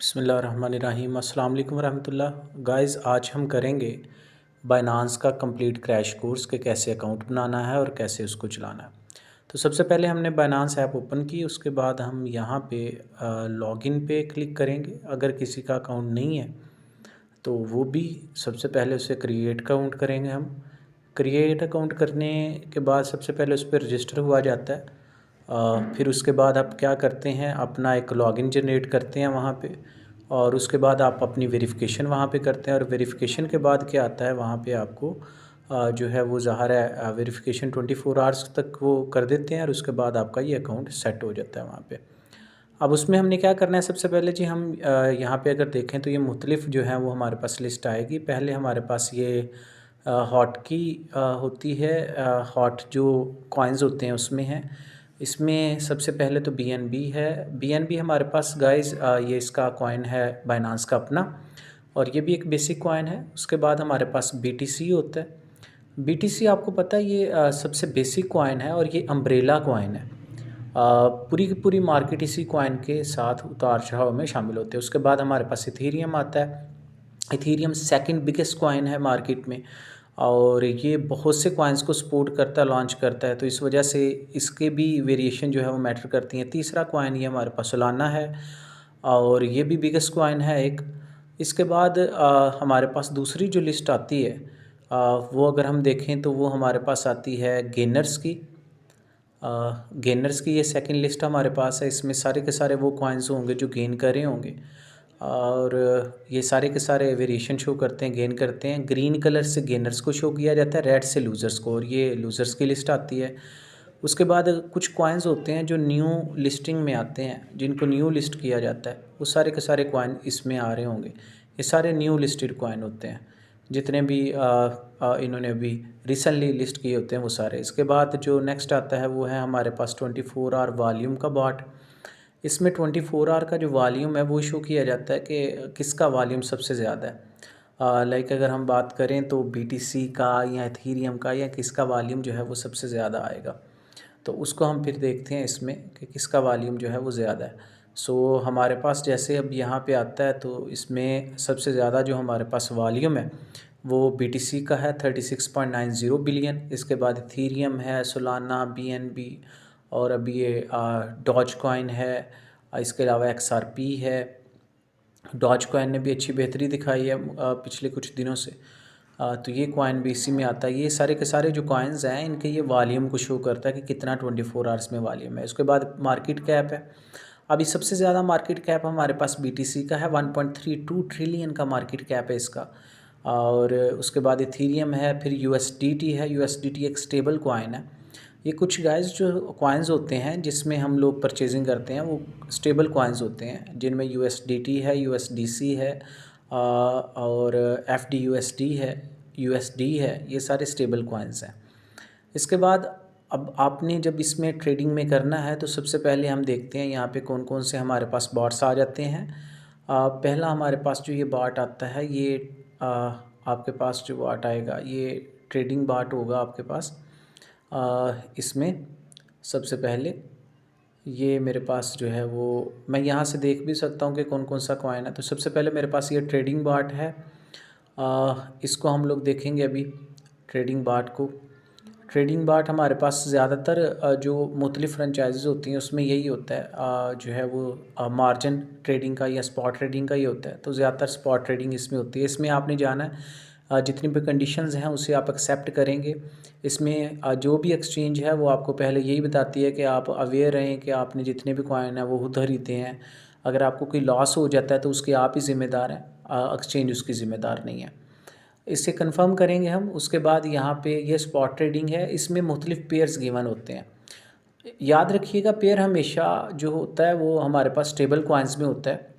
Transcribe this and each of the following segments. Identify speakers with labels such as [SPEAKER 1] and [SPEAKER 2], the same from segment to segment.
[SPEAKER 1] बिस्मिल्लाहिर्रहमानिर्रहीम अस्सलाम वालेकुम रहमतुल्लाह। गाइस, आज हम करेंगे बाइनांस का कंप्लीट क्रैश कोर्स कि कैसे अकाउंट बनाना है और कैसे उसको चलाना है। तो सबसे पहले हमने बाइनांस ऐप ओपन की, उसके बाद हम यहाँ पे लॉगिन पे क्लिक करेंगे। अगर किसी का अकाउंट नहीं है तो वो भी सबसे पहले उसे क्रिएट अकाउंट करेंगे हम। क्रिएट अकाउंट करने के बाद सबसे पहले उस पर रजिस्टर हुआ जाता है। फिर उसके बाद आप क्या करते हैं, अपना एक लॉगिन जनरेट करते हैं वहाँ पे, और उसके बाद आप अपनी वेरिफ़िकेशन वहाँ पे करते हैं। और वेरिफ़िकेशन के बाद क्या आता है, वहाँ पे आपको जो है वो ज़ाहिर है वेरिफ़िकेशन 24 आवर्स तक वो कर देते हैं, और उसके बाद आपका ये अकाउंट सेट हो जाता है वहाँ पे। अब उसमें हमने क्या करना है, सबसे पहले जी हम यहाँ पे अगर देखें तो ये मुख्तलिफ जो है वो हमारे पास लिस्ट आएगी। पहले हमारे पास ये हॉट की होती है, हॉट जो कॉइन्स होते हैं उसमें है। इसमें सबसे पहले तो बीएनबी है। बीएनबी हमारे पास गाइस ये इसका कॉइन है बाइनांस का अपना, और ये भी एक बेसिक कॉइन है। उसके बाद हमारे पास बीटीसी होता है। बीटीसी आपको पता है ये सबसे बेसिक कॉइन है, और ये अम्ब्रेला कॉइन है। पूरी की पूरी मार्केट इसी कॉइन के साथ उतार चढ़ाव में शामिल होते हैं। उसके बाद हमारे पास इथेरियम आता है। इथेरियम सेकंड बिगेस्ट कॉइन है मार्केट में, और ये बहुत से कॉइन्स को सपोर्ट करता है, लॉन्च करता है, तो इस वजह से इसके भी वेरिएशन जो है वो मैटर करती हैं। तीसरा कॉइन ये हमारे पास सोलाना है, और ये भी बिगेस्ट कॉइन है एक। इसके बाद हमारे पास दूसरी जो लिस्ट आती है वो अगर हम देखें तो वो हमारे पास आती है गेनर्स की। गेनर्स की ये सेकंड लिस्ट हमारे पास है। इसमें सारे के सारे वो कॉइन्स होंगे जो गेन कर रहे होंगे, और ये सारे के सारे वेरिएशन शो करते हैं, गेन करते हैं। ग्रीन कलर से गेनर्स को शो किया जाता है, रेड से लूज़र्स को, और ये लूज़र्स की लिस्ट आती है। उसके बाद कुछ कॉइन्स होते हैं जो न्यू लिस्टिंग में आते हैं, जिनको न्यू लिस्ट किया जाता है, वो सारे के सारे कॉइन इसमें आ रहे होंगे। ये सारे न्यू लिस्टेड कॉइन होते हैं, जितने भी इन्होंने अभी रिसेंटली लिस्ट किए होते हैं वो सारे। इसके बाद जो नेक्स्ट आता है वो है हमारे पास 24 आवर वॉल्यूम का बॉट। इसमें 24 आवर का जो वॉल्यूम है वो शो किया जाता है कि किसका वॉल्यूम सबसे ज़्यादा है। लाइक अगर हम बात करें तो बीटीसी का या इथेरियम का, या किसका वॉल्यूम जो है वो सबसे ज़्यादा आएगा, तो उसको हम फिर देखते हैं इसमें कि किसका वॉल्यूम जो है वो ज़्यादा है। सो हमारे पास जैसे अब यहाँ पे आता है तो इसमें सबसे ज़्यादा जो हमारे पास वॉल्यूम है वो बीटीसी का है 36.90 बिलियन। इसके बाद इथेरियम है, सोलाना, बीएनबी, और अभी ये डॉज कॉइन है। इसके अलावा एक्सआरपी है। डॉज कॉइन ने भी अच्छी बेहतरी दिखाई है पिछले कुछ दिनों से। तो ये कॉइन भी इसी में आता है। ये सारे के सारे जो कॉइन्स हैं इनके ये वॉल्यूम को शो करता है कि कितना 24 आवर्स में वॉल्यूम है। उसके बाद मार्केट कैप है। अभी सबसे ज़्यादा मार्केट कैप हमारे पास बीटीसी का है, 1.32 ट्रिलियन का मार्केट कैप है इसका। और उसके बाद इथेरियम है, फिर यूएसडीटी है। यूएसडीटी एक स्टेबल कॉइन है। ये कुछ गाइस जो कॉइन्स होते हैं जिसमें हम लोग परचेजिंग करते हैं वो स्टेबल कॉइन्स होते हैं, जिनमें यूएसडीटी है, यूएसडीसी है, और एफडीयूएसडी है, यूएसडी है। ये सारे स्टेबल कॉइन्स हैं। इसके बाद अब आपने जब इसमें ट्रेडिंग में करना है तो सबसे पहले हम देखते हैं यहाँ पे कौन कौन से हमारे पास बॉट्स आ जाते हैं। पहला हमारे पास जो ये बॉट आता है, ये आपके पास जो बॉट आएगा ये ट्रेडिंग बॉट होगा आपके पास। इसमें सबसे पहले ये मेरे पास जो है वो मैं यहाँ से देख भी सकता हूँ कि कौन कौन सा कॉइन है। तो सबसे पहले मेरे पास ये ट्रेडिंग बॉट है। इसको हम लोग देखेंगे अभी ट्रेडिंग बॉट को। ट्रेडिंग बॉट हमारे पास ज़्यादातर जो मुख्तलिफ़ फ्रेंचाइजीज़ होती हैं उसमें यही होता है, जो है वो मार्जिन ट्रेडिंग का या स्पॉट ट्रेडिंग का ही होता है। तो ज़्यादातर स्पॉट ट्रेडिंग इसमें होती है। इसमें आपने जाना है जितनी भी कंडीशंस हैं उसे आप एक्सेप्ट करेंगे। इसमें जो भी एक्सचेंज है वो आपको पहले यही बताती है कि आप अवेयर रहें कि आपने जितने भी कॉइन हैं वो उधर ही दें हैं। अगर आपको कोई लॉस हो जाता है तो उसके आप ही ज़िम्मेदार हैं, एक्सचेंज उसकी ज़िम्मेदार नहीं है। इससे कंफर्म करेंगे हम। उसके बाद यहाँ पे ये स्पॉट ट्रेडिंग है, इसमें मुख्तलिफ पेयर्स गिवन होते हैं। याद रखिएगा पेयर हमेशा जो होता है वो हमारे पास स्टेबल कॉइन्स में होता है,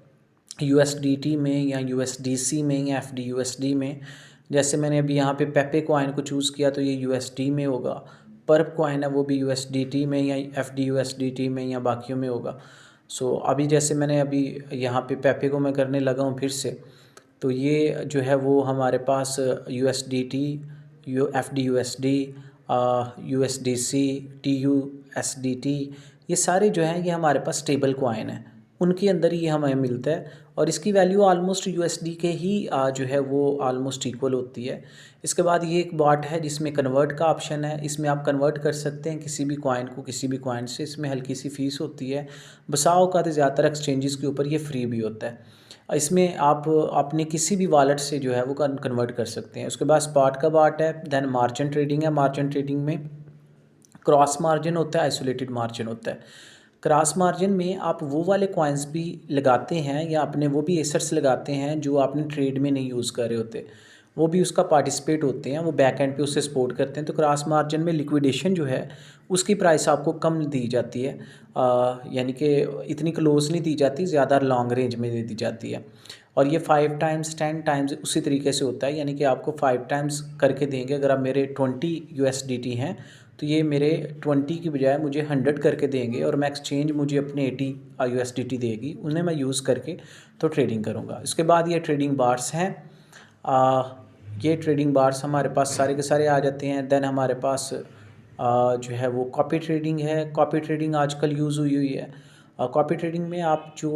[SPEAKER 1] यूएसडीटी में या यूएसडीसी में या एफडीयूएसडी में। जैसे मैंने अभी यहाँ पे पेपे कॉइन को चूज़ किया तो ये यूएसडी में होगा। पर्प कॉइन है वो भी यूएसडीटी में या एफडीयूएसडीटी में या बाकियों में होगा। सो अभी जैसे मैंने अभी यहाँ पे पेपे को मैं करने लगा हूँ फिर से, तो ये जो है वो हमारे पास यूएसडीटी, एफडीयूएसडी, यूएसडीसी, टीयूएसडीटी, ये सारे जो हैं ये हमारे पास स्टेबल कॉइन हैं। उनके अंदर ही हमें मिलता है और इसकी वैल्यू ऑलमोस्ट यूएसडी के ही जो है वो ऑलमोस्ट इक्वल होती है। इसके बाद ये एक बॉट है जिसमें कन्वर्ट का ऑप्शन है, इसमें आप कन्वर्ट कर सकते हैं किसी भी कॉइन को किसी भी कॉइन से। इसमें हल्की सी फ़ीस होती है, बसाओ का तो ज़्यादातर एक्सचेंजेस के ऊपर ये फ्री भी होता है। इसमें आप अपने किसी भी वॉलेट से जो है वो कन्वर्ट कर सकते हैं। उसके बाद स्पॉट का बॉट है, देन मार्जिन ट्रेडिंग है। मार्जिन ट्रेडिंग में क्रॉस मार्जिन होता है, आइसोलेटेड मार्जिन होता है। क्रॉस मार्जिन में आप वो वाले कॉइन्स भी लगाते हैं या अपने वो भी एसेट्स लगाते हैं जो आपने ट्रेड में नहीं यूज़ कर रहे होते, वो भी उसका पार्टिसिपेट होते हैं, वो बैक एंड पे उससे सपोर्ट करते हैं। तो क्रॉस मार्जिन में लिक्विडेशन जो है उसकी प्राइस आपको कम दी जाती है, यानी कि इतनी क्लोज नहीं दी जाती, ज़्यादा लॉन्ग रेंज में दे दी जाती है। और ये 5 टाइम्स 10 टाइम्स उसी तरीके से होता है, यानी कि आपको 5 टाइम्स करके देंगे। अगर आप मेरे 20 USDT हैं तो ये मेरे 20 की बजाय मुझे 100 करके देंगे और मैं एक्सचेंज मुझे अपने 80 USDT देगी, उन्हें मैं यूज़ करके तो ट्रेडिंग करूँगा। इसके बाद ये ट्रेडिंग बार्स हैं, ये ट्रेडिंग बार्स हमारे पास सारे के सारे आ जाते हैं। देन हमारे पास जो है वो कॉपी ट्रेडिंग है। कॉपी ट्रेडिंग आजकल यूज़ हुई हुई है। कॉपी ट्रेडिंग में आप जो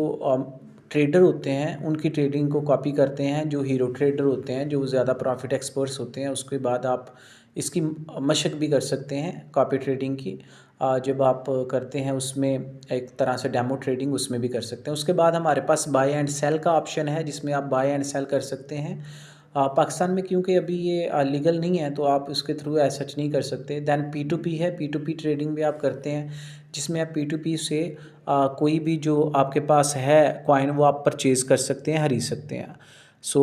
[SPEAKER 1] ट्रेडर होते हैं उनकी ट्रेडिंग को कॉपी करते हैं, जो हीरो ट्रेडर होते हैं, जो ज़्यादा प्रॉफिट एक्सपर्ट्स होते हैं। उसके बाद आप इसकी मशक भी कर सकते हैं कॉपी ट्रेडिंग की। जब आप करते हैं उसमें एक तरह से डेमो ट्रेडिंग उसमें भी कर सकते हैं। उसके बाद हमारे पास बाय एंड सेल का ऑप्शन है जिसमें आप बाय एंड सेल कर सकते हैं। पाकिस्तान में क्योंकि अभी ये लीगल नहीं है तो आप उसके थ्रू ऐसा सच नहीं कर सकते। दैन P2P है, P2P ट्रेडिंग भी आप करते हैं जिसमें आप P2P से कोई भी जो आपके पास है कॉइन वो आप परचेज़ कर सकते हैं, खरीद सकते हैं। सो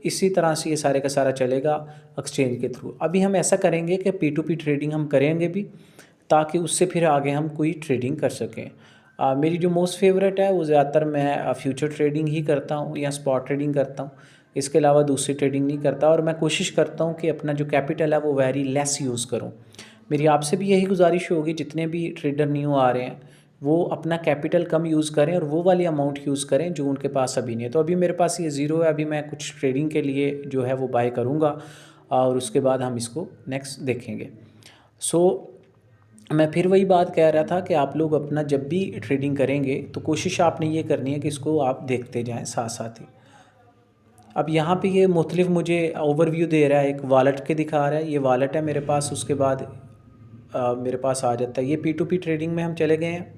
[SPEAKER 1] इसी तरह से ये सारे का सारा चलेगा एक्सचेंज के थ्रू। अभी हम ऐसा करेंगे कि P2P ट्रेडिंग हम करेंगे भी ताकि उससे फिर आगे हम कोई ट्रेडिंग कर सकें। मेरी जो मोस्ट फेवरेट है वो ज़्यादातर मैं फ्यूचर ट्रेडिंग ही करता हूँ या स्पॉट ट्रेडिंग करता हूँ। इसके अलावा दूसरी ट्रेडिंग नहीं करता और मैं कोशिश करता हूँ कि अपना जो कैपिटल है वो वेरी लेस यूज़ करूँ। मेरी आपसे भी यही गुजारिश होगी, जितने भी ट्रेडर न्यू आ रहे हैं वो अपना कैपिटल कम यूज़ करें और वो वाली अमाउंट यूज़ करें जो उनके पास अभी नहीं है। तो अभी मेरे पास ये ज़ीरो है, अभी मैं कुछ ट्रेडिंग के लिए जो है वो बाय करूँगा और उसके बाद हम इसको नेक्स्ट देखेंगे। सो मैं फिर वही बात कह रहा था कि आप लोग अपना जब भी ट्रेडिंग करेंगे तो कोशिश आपने ये करनी है कि इसको आप देखते जाएं साथ साथ ही। अब यहाँ पे ये मुख्तलिफ मुझे ओवरव्यू दे रहा है, एक वॉलेट के दिखा रहा है, ये वॉलेट है मेरे पास। उसके बाद मेरे पास आ जाता है ये P2P ट्रेडिंग में हम चले गए हैं।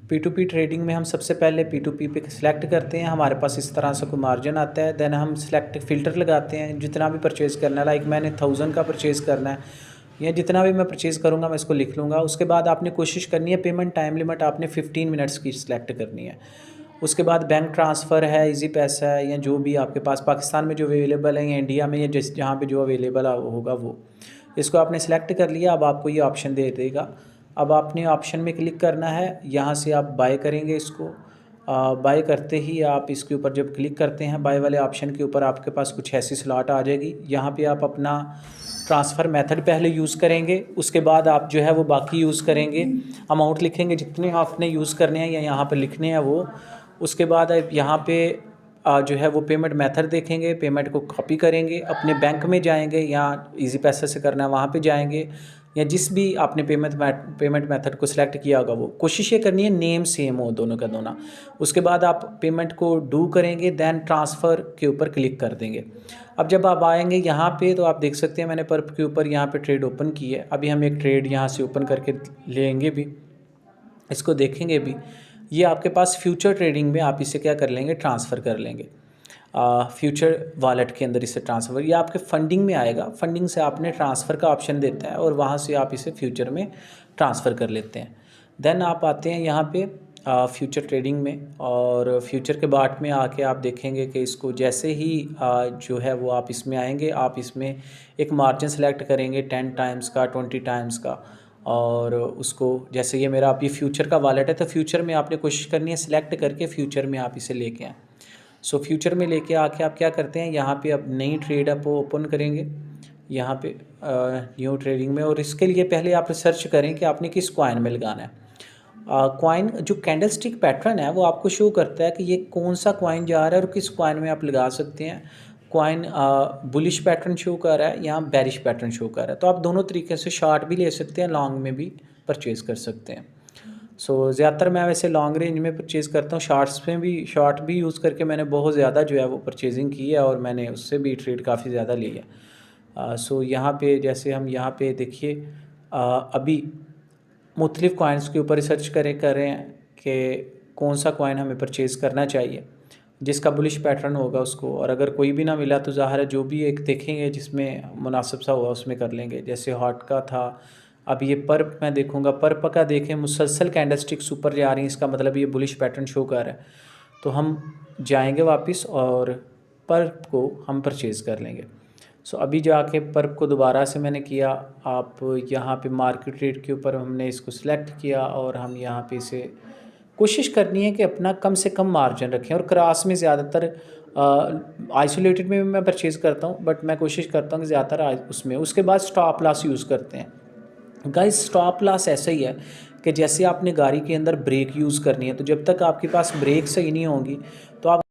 [SPEAKER 1] P2P ट्रेडिंग में हम सबसे पहले P2P पे सिलेक्ट करते हैं, हमारे पास इस तरह से कोई मार्जिन आता है। देन हम सिलेक्ट फ़िल्टर लगाते हैं जितना भी परचेज़ करना है, लाइक मैंने 1000 का परचेज़ करना है या जितना भी मैं परचेज़ करूँगा मैं इसको लिख लूँगा। उसके बाद आपने कोशिश करनी है पेमेंट टाइम लिमिट आपने 15 मिनट्स की सिलेक्ट करनी है। उसके बाद बैंक ट्रांसफ़र है, इजी पैसा है या जो भी आपके पास पाकिस्तान में जो अवेलेबल है या इंडिया में या जिस जहाँ पे जो अवेलेबल होगा वो, इसको आपने सेलेक्ट कर लिया। अब आपको ये ऑप्शन दे देगा, अब आपने ऑप्शन में क्लिक करना है, यहाँ से आप बाय करेंगे इसको। बाय करते ही आप इसके ऊपर जब क्लिक करते हैं बाय वाले ऑप्शन के ऊपर आपके पास कुछ ऐसी स्लॉट आ जाएगी। यहाँ पे आप अपना ट्रांसफ़र मेथड पहले यूज़ करेंगे, उसके बाद आप जो है वो बाकी यूज़ करेंगे, अमाउंट लिखेंगे जितने आपने यूज़ करने हैं या यहाँ पर लिखने हैं वो। उसके बाद आप यहाँ पे जो है वो पेमेंट मेथड देखेंगे, पेमेंट को कॉपी करेंगे, अपने बैंक में जाएंगे या इजी पैसे से करना है वहाँ पे जाएंगे या जिस भी आपने पेमेंट मेथड को सिलेक्ट किया होगा वो। कोशिश ये करनी है नेम सेम हो दोनों का दोनों। उसके बाद आप पेमेंट को डू करेंगे, देन ट्रांसफ़र के ऊपर क्लिक कर देंगे। अब जब आप आएंगे यहाँ पे तो आप देख सकते हैं मैंने पर्प के ऊपर यहाँ पे ट्रेड ओपन की है। अभी हम एक ट्रेड यहाँ से ओपन करके लेंगे भी, इसको देखेंगे भी। ये आपके पास फ्यूचर ट्रेडिंग में आप इसे क्या कर लेंगे, ट्रांसफ़र कर लेंगे फ्यूचर वॉलेट के अंदर इसे ट्रांसफ़र। ये आपके फंडिंग में आएगा, फंडिंग से आपने ट्रांसफ़र का ऑप्शन देता है और वहाँ से आप इसे फ्यूचर में ट्रांसफ़र कर लेते हैं। देन आप आते हैं यहाँ पे फ्यूचर ट्रेडिंग में और फ्यूचर के बाट में आके आप देखेंगे कि इसको जैसे ही जो है वो आप इसमें आएंगे, आप इसमें एक मार्जिन सेलेक्ट करेंगे 10 टाइम्स का, 20 टाइम्स का। और उसको जैसे ये मेरा अभी फ्यूचर का वॉलेट है तो फ्यूचर में आपने कोशिश करनी है सिलेक्ट करके फ्यूचर में आप इसे लेके आएँ। सो फ्यूचर में लेके आके आप क्या करते हैं, यहाँ पे अब नई ट्रेड आप ओपन करेंगे यहाँ पे न्यू ट्रेडिंग में। और इसके लिए पहले आप रिसर्च करें कि आपने किस कॉइन में लगाना है। कॉइन जो कैंडल स्टिक पैटर्न है वो आपको शो करता है कि ये कौन सा कॉइन जा रहा है और किस कॉइन में आप लगा सकते हैं। कॉइन बुलिश पैटर्न शो कर रहा है या बेरिश पैटर्न शो कर रहा है, तो आप दोनों तरीके से शॉर्ट भी ले सकते हैं, लॉन्ग में भी परचेज़ कर सकते हैं। सो ज़्यादातर मैं वैसे लॉन्ग रेंज में परचेज़ करता हूँ, शॉर्ट भी यूज़ करके मैंने बहुत ज़्यादा जो है वो परचेजिंग की है और मैंने उससे भी ट्रेड काफ़ी ज़्यादा ली है। सो यहाँ पे जैसे हम यहाँ पे देखिए अभी मुख्तलिफ़ कॉइन्स के ऊपर रिसर्च कर रहे हैं कि कौन सा कॉइन हमें परचेज़ करना चाहिए, जिसका बुलिश पैटर्न होगा उसको, और अगर कोई भी ना मिला तो ज़ाहिर है जो भी एक देखेंगे जिसमें मुनासिब सा होगा उसमें कर लेंगे। जैसे हॉट का था, अब ये पर्प मैं देखूँगा, पर्प का देखें मुसलसल कैंडलस्टिक्स ऊपर जा रही हैं, इसका मतलब ये बुलिश पैटर्न शो कर रहा है, तो हम जाएंगे वापस और पर्प को हम परचेज़ कर लेंगे। सो अभी जाके पर्प को दोबारा से मैंने किया, आप यहाँ पे मार्केट रेट के ऊपर हमने इसको सिलेक्ट किया और हम यहाँ पे इसे कोशिश करनी है कि अपना कम से कम मार्जिन रखें, और क्रॉस में ज़्यादातर आइसोलेटेड में भी मैं परचेज़ करता हूँ, बट मैं कोशिश करता हूँ कि ज़्यादातर उसमें उसके बाद स्टॉप लॉस यूज़ करते हैं। गाइस स्टॉप लॉस ऐसा ही है कि जैसे आपने गाड़ी के अंदर ब्रेक यूज़ करनी है, तो जब तक आपके पास ब्रेक सही नहीं होंगी तो आप